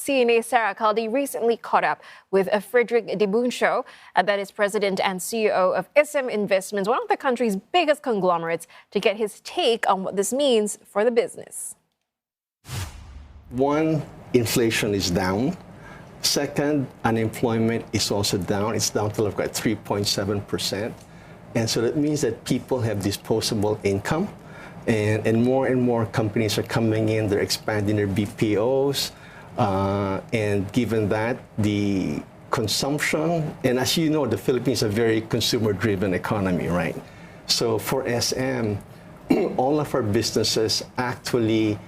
CNA's Sarah Al-Khaldi recently caught up with Frederic DyBuncio, that is President and CEO of ISM Investments, one of the country's biggest conglomerates, to get his take on what this means for the business. One, inflation is down. Second, unemployment is also down. It's down to like 3.7%. And so that means that people have disposable income. And more companies are coming in, they're expanding their BPOs. And given that, the consumption, and as you know, the Philippines is a very consumer-driven economy, right? So for SM, all of our businesses actually,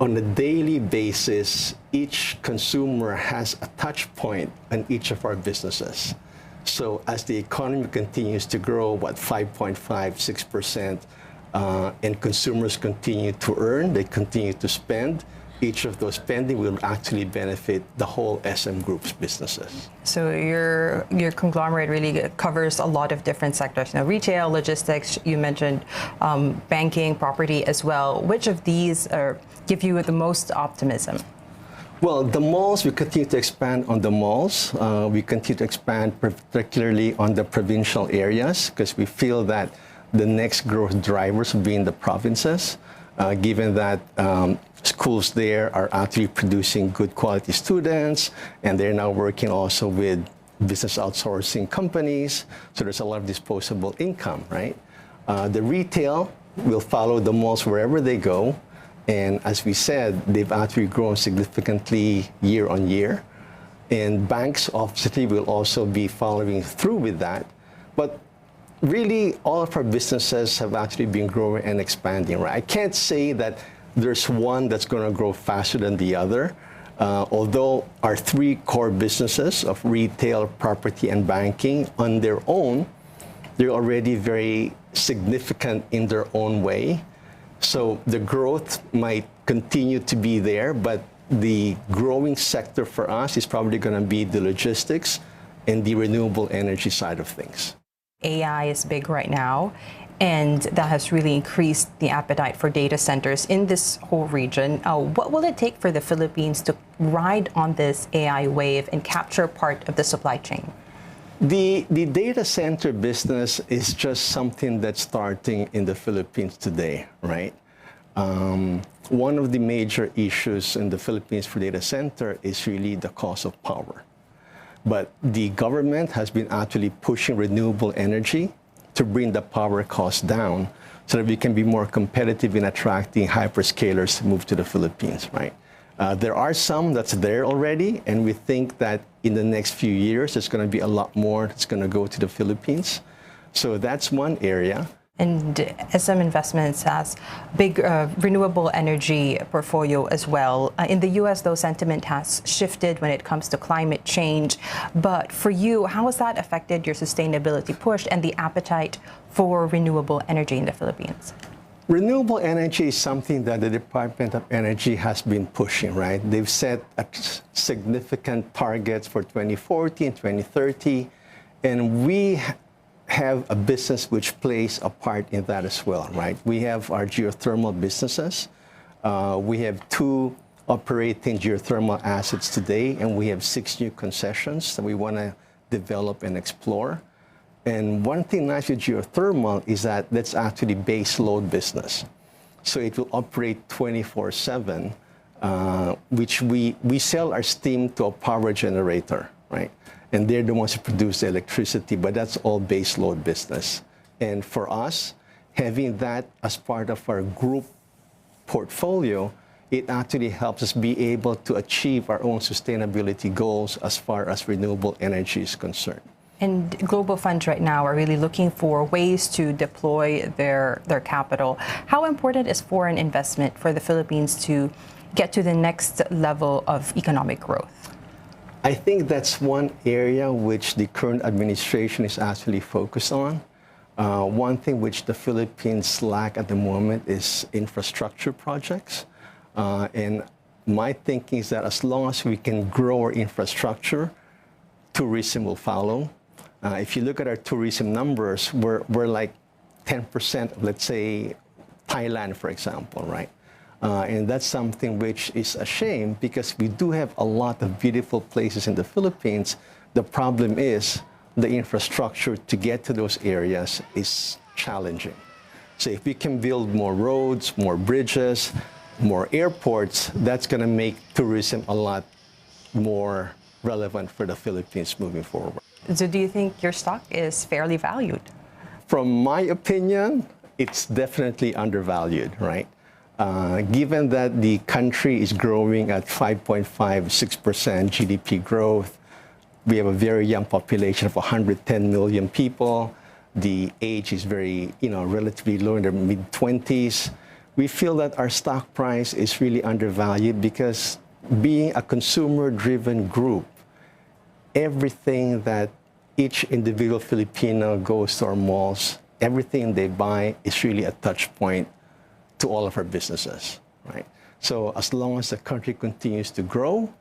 on a daily basis, each consumer has a touch point on each of our businesses. So as the economy continues to grow, 5.5, 6%, and consumers continue to earn, they continue to spend, each of those spending will actually benefit the whole SM Group's businesses. So your conglomerate really covers a lot of different sectors. Retail, logistics, you mentioned banking, property as well. Which of these give you the most optimism? Well, the malls, we continue to expand on the malls. We continue to expand particularly on the provincial areas because we feel that the next growth drivers will be in the provinces, given that schools there are actually producing good quality students, and they're now working also with business outsourcing companies, so there's a lot of disposable income, right? The retail will follow the malls wherever they go, and as we said, they've actually grown significantly year on year, and banks obviously will also be following through with that, but really, all of our businesses have actually been growing and expanding, right? I can't say that there's one that's going to grow faster than the other, although our three core businesses of retail, property, and banking on their own, they're already very significant in their own way. So the growth might continue to be there, but the growing sector for us is probably going to be the logistics and the renewable energy side of things. AI is big right now, and that has really increased the appetite for data centers in this whole region. What will it take for the Philippines to ride on this AI wave and capture part of the supply chain? The data center business is just something that's starting in the Philippines today, right? One of the major issues in the Philippines for data center is really the cost of power. But the government has been actually pushing renewable energy to bring the power cost down so that we can be more competitive in attracting hyperscalers to move to the Philippines, right? There are some that's there already, and we think that in the next few years, there's going to be a lot more that's going to go to the Philippines. So that's one area. And SM Investments has big renewable energy portfolio as well. In the U.S., though, sentiment has shifted when it comes to climate change. But for you, how has that affected your sustainability push and the appetite for renewable energy in the Philippines? Renewable energy is something that the Department of Energy has been pushing, right? They've set significant targets for 2040 and 2030, and we have a business which plays a part in that as well, right? We have our geothermal businesses. We have 2 operating geothermal assets today, and we have 6 new concessions that we want to develop and explore. And one thing nice with geothermal is that that's actually base load business. So it will operate 24/7, which we sell our steam to a power generator, right? And they're the ones who produce the electricity, but that's all base load business. And for us, having that as part of our group portfolio, it actually helps us be able to achieve our own sustainability goals as far as renewable energy is concerned. And global funds right now are really looking for ways to deploy their capital. How important is foreign investment for the Philippines to get to the next level of economic growth? I think that's one area which the current administration is actually focused on. One thing which the Philippines lack at the moment is infrastructure projects. And my thinking is that as long as we can grow our infrastructure, tourism will follow. If you look at our tourism numbers, we're like 10% of, let's say, Thailand, for example, right? And that's something which is a shame because we do have a lot of beautiful places in the Philippines. The problem is the infrastructure to get to those areas is challenging. So if we can build more roads, more bridges, more airports, that's going to make tourism a lot more relevant for the Philippines moving forward. So do you think your stock is fairly valued? From my opinion, it's definitely undervalued, right? Given that the country is growing at 5.5, 6% GDP growth, we have a very young population of 110 million people. The age is very, relatively low in their mid-20s. We feel that our stock price is really undervalued because being a consumer-driven group, everything that each individual Filipino goes to our malls, everything they buy is really a touch point to all of our businesses, right? So as long as the country continues to grow,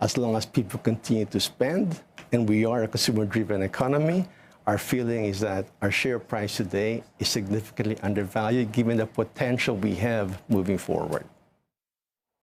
as long as people continue to spend, and we are a consumer-driven economy, our feeling is that our share price today is significantly undervalued given the potential we have moving forward.